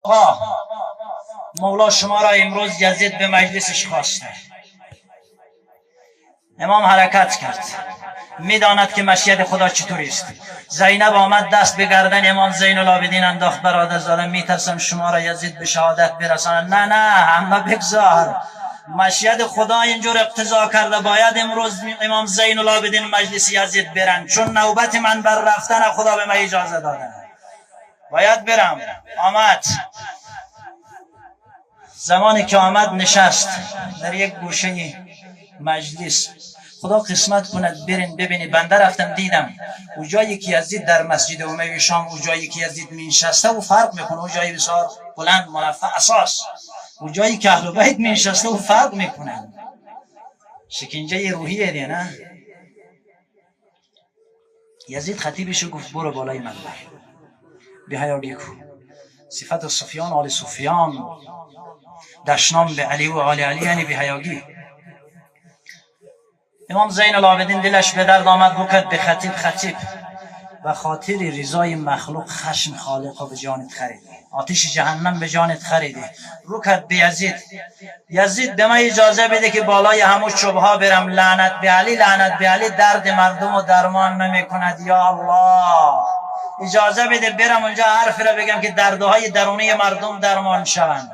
آقا مولا شما را امروز یزید به مجلسش خواسته. امام حرکت کرد، میداند که مشیت خدا چطوری است. زینب آمد دست به گردن امام زین العابدین انداخت. برادرزاده میترسم شما را یزید به شهادت برساند. نه اما بگذار، مشیت خدا اینجور اقتضا کرده باید امروز امام زین العابدین مجلس یزید برن، چون نوبت من بر رفتن خدا به من اجازه داده، باید برم. آمد، زمانی که آمد نشست در یک گوشه مجلس. خدا قسمت کند برین ببینی، بنده رفتم دیدم او جایی که یزید در مسجد اموی شام، او جایی که یزید نشسته و فرق میکنه، او جایی بسیار بلند مرفع اساس، او جایی که اهل بیت نشسته و فرق میکنه. شکنجه روحیه دی نه. یزید خطیبشو گفت برو بالای منبر به حیا بگو صفت سفیان آل سفیان دشنام به علی و آل علی، یعنی به حیاگی. امام زین العابدین دلش به درد آمد، رو کرد به خطیب و خاطر رضای مخلوق خشم خالق به جانت خریدی، آتش جهنم به جانت خریدی. رو کرد به یزید به من اجازه بده که بالای همون شبها برم. لعنت به علی، لعنت به علی، درد مردم و درمان نمی کند. یا الله اجازه بده برم اونجا حرف را بگم که دردهای درونی مردم درمان شوند.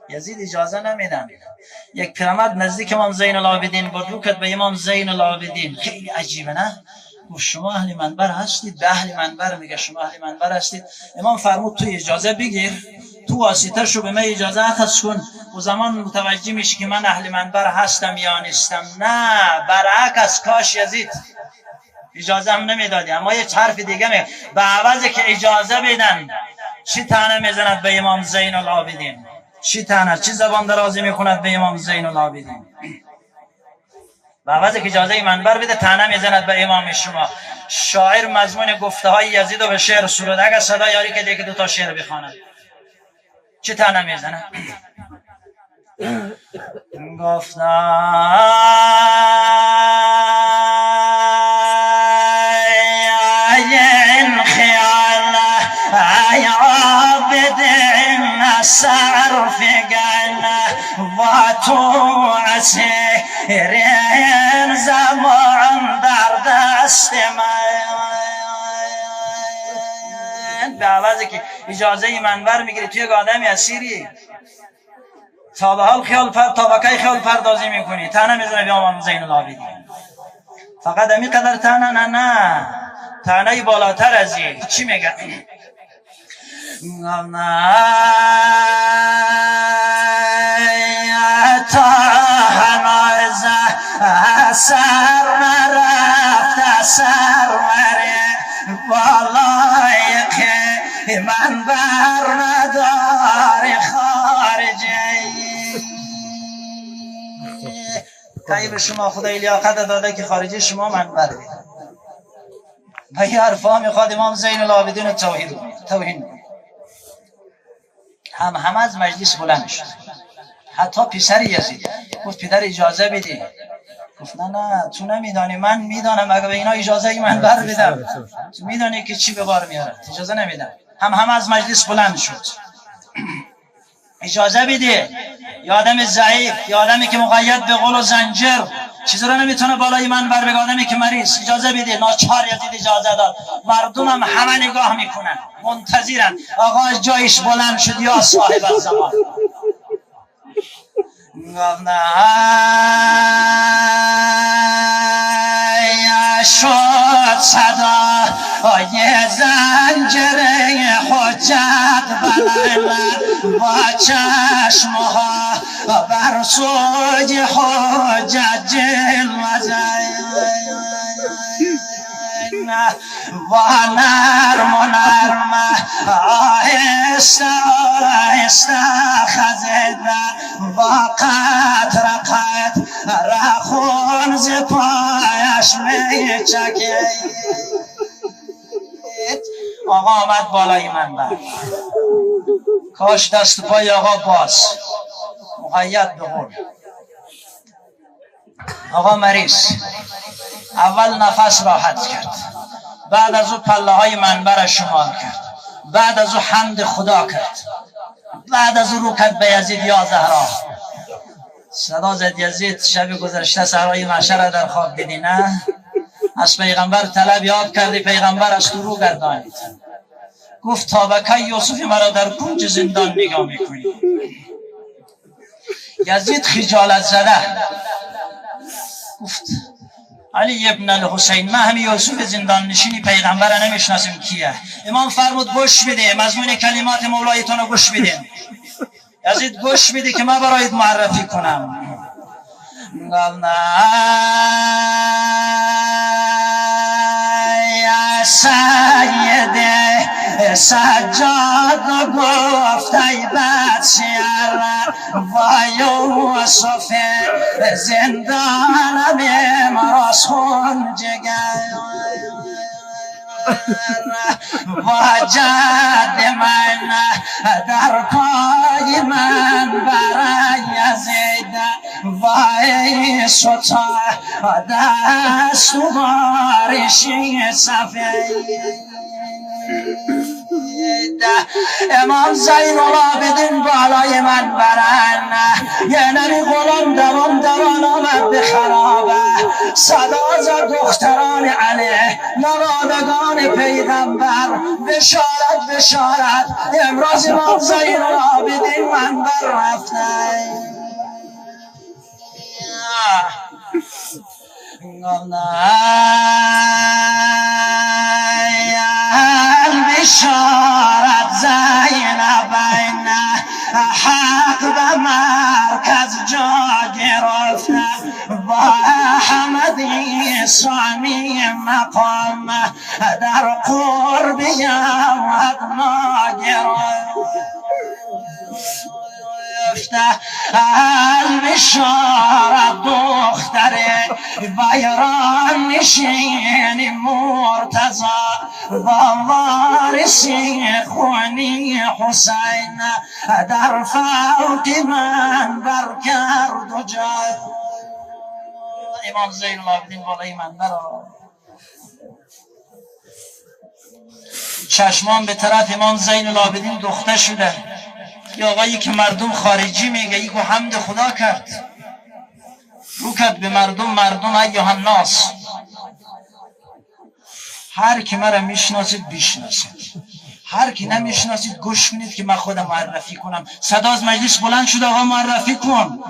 یزید اجازه نمیدن. یک پیرمرد نزدیک امام زین العابدین بود، رو کرد به امام زین العابدین. خیلی عجیبه نه؟ گفت شما اهل منبر هستید؟ به اهل منبر میگه شما اهل منبر هستید. امام فرمود تو اجازه بگیر، تو واسطه شو به من اجازه اخذ کن، و زمان متوجه میشی که من اهل منبر هستم یا نیستم. نه برعکس، کاش یزید اجازه هم نمیدادی. اما یه حرف دیگه می به عوض که اجازه بدن چی طعنه میزند به امام زین العابدین، چی طعنه، چی زبان درازی میکند به امام زین العابدین. به عوض که اجازه منبر بده طعنه میزند به امام شما. شاعر مضمون گفته های یزید رو به شعر سرود. اگر صدا یاری که دیگه 2 شعر بخواند چی طعنه میزنه؟ گفتم این خیال ای عابدین سر فگن و تو اسیرین زمان در دست من. به عوضی که اجازه منبر میگیری توی یک آدمی اسیری، تا به حال خیال خیال پردازی میکنی، طعنه میزنه به امام زین العابدین. فقط امی قدر طعنه؟ نه طعنه بالاتر از این. چی میگه؟ تا هنوز سر نرفت سرور بالای که من بر ندار خارجی. طیب شما خدای لیاقت داده که خارجی شما منبر بید. و یه حرفا میخواد امام زین العابدین توهین هم از مجلس بلند شد. حتی پسر یزید گفت پدر اجازه بدی. گفت نه تو نمیدانی، من میدانم اگر به اینا اجازه من بر بدم تو میدانی که چی به بار میارد، اجازه نمیدم. هم از مجلس بلند شد. اجازه بده. یا آدم ضعیف، یا آدمی که مقید به قل و زنجیر چیزی رو نمیتونه بالای منبر بگه، آدمی که مریض، اجازه بده. ناچار یزید اجازه داد. مردم هم همه نگاه میکنن منتظرن آقا از جایش بلند شد یا صاحب الزمان. شد صدا زنجیره حجت بلند با چشمها بر سوی حجت جلوه و نرم آهسته آهسته خزیدن با قطر رخون ز پایش می چکید. آقا آمد بالای منبر. کاش دست پای آقا باز مقید به قول. آقا مریض اول نفس راحت کرد، بعد از او پله های منبر شمار کرد، بعد از او حمد خدا کرد، بعد از او رو کرد به یزید یا زهرا. صدا زد یزید شب گذشته صحرای محشر در خواب دیدی نه؟ از پیغمبر طلب یاد کردی، پیغمبر از تو رو گردانید. گفت تا به کی یوسف مرا در کنج زندان نگاه میکنی؟ یزید خجالت زده گفت علی ابن الحسین، من همین یوسف زندان نشینی پیغمبر نمیشناسم کیه. امام فرمود گوش بده، مضمون کلمات مولایتون رو گوش بده. یزید گوش بده که من برایت معرفی کنم. یا سید سجاد گفت ای بچه‌ر و یوسف زندانم مراس خون جگر و جد من در پای من برای یزید و ای ستا دست و بارشی سفید. امام زین العابدین بالای من برن، یه نمی غلام دوان آمد به خرابه. صدا زد دختران علی نوادگان پیغمبر، بشارت امروز امام زین العابدین منبر رفته. بشارت زینبین حق به مرکز جا گرفته و احمدی سامی مقام در قرب یودنا گرفته. البشارت دختر بیران نشین مرتضی و وارثی خونی حسین در فوق من برکرد و جای. امام زین العابدین بالای منبر چشمان به طرف امام زین العابدین دوخته شده. یا آقایی که مردم خارجی میگه ایگو حمد خدا کرد، رو کرد به مردم ایها الناس، هر کی مرا میشناسید بشناسید، هر کی نمیشناسید گوش کنید که من خودم معرفی کنم. صدا از مجلس بلند شد آقا معرفی کن.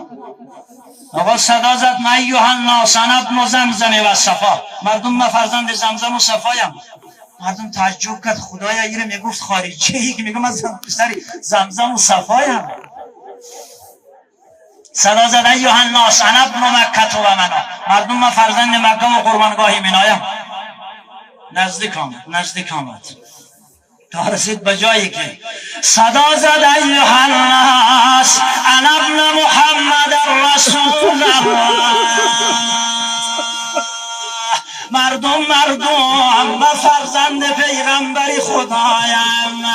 آقا صدا زد من ایها الناس انا ابن زمزم و صفا، مردم من فرزند زمزم و صفایم. مردم تعجب کرد خدایا ایره میگفت خارجی، ای که میگم از پسر زمزم و صفایم. صدا زد ایها الناس انا ابن مکه و منا، مردم من فرزند مکه و قربانگاه منایم. نزدیک آمد تا رسید به جایی که صدا زد ایها الناس انا ابن محمد رسول الله. مردم من فرزند پیغمبری خدایم.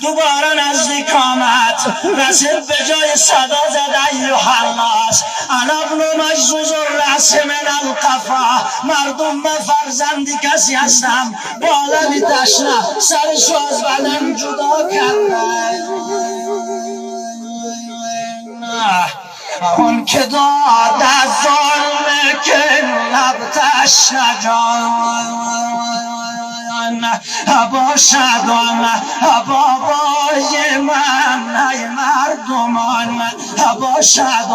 دوباره نزدیک آمد رسید به جای صدا زد ایها الناس انا ابن مجزوز الرأس من القفا. مردم من فرزندی کسی هستم بالمی تشنه سرشو از بدن جدا کرده. اون که داد از ظلم که لب تشنه جان باشد بابای من ای مردمان، باشد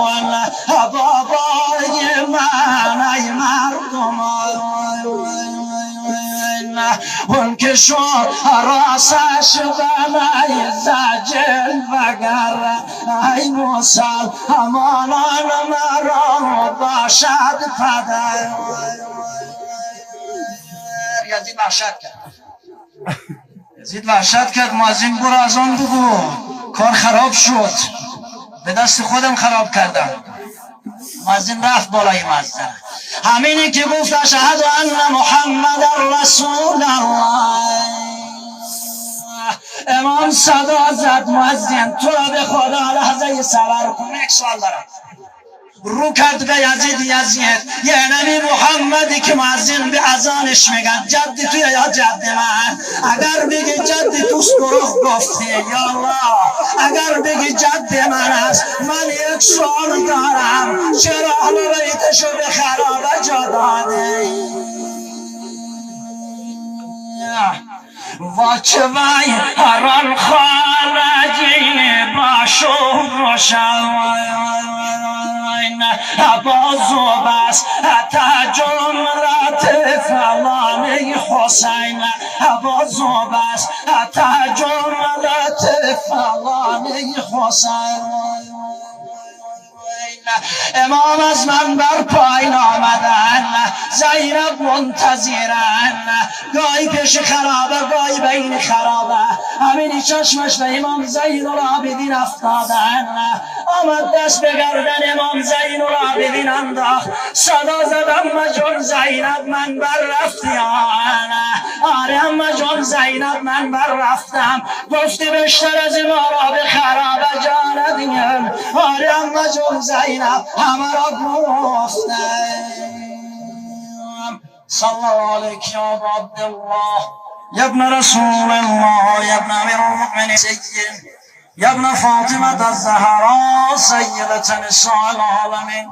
بابای من ای مردمان. اون که شد راسش بنای زجل وگر ای مسلمانان مرا باشد پدر. یزید وحشت کرد مؤذن برو از آن بگو کار خراب شد، به دست خودم خراب کردم. مؤذن رفت بالای مؤذن، همینی که گفت اشهد ان محمد رسول الله. امام صدا زد مؤذن تو را به خدا لحظه صبر کن. یک سوال دارم. رو کرد به یزید یه نبی محمدی که مؤذن به اذانش میگن جد تو یا جد من، اگر بگی جد توست گفته یا الله، اگر بر بگی جد من است. من یک سوال دارم، چرا اهل بیتشو به خرابه جا داده؟ واچوای هران خارجی باشو روشن بازو بس حتی جمرت فلان حسین بازو بس حتی جمرت فلان حسین. امام از منبر پایین آمدن، زینب منتظرن، گاهی پیش خرابه گاهی بین خرابه، همینی چشمش به امام زین العابدین افتادن. آمد دست به گردن امام زین العابدین انداخت، صدا زد اما جون زینب منبر رفتیان. آره اما جون زینب منبر رفتم، گفتی بیشتر از ما را به خرابه جا ندیم. آره اما جون زینب همه را گفتم. صلی الله علیک یا ابا عبدالله یا ابن رسول الله یا ابن امیر المؤمنین یا ابن فاطمة الزهراء سیدة نساء العالمین.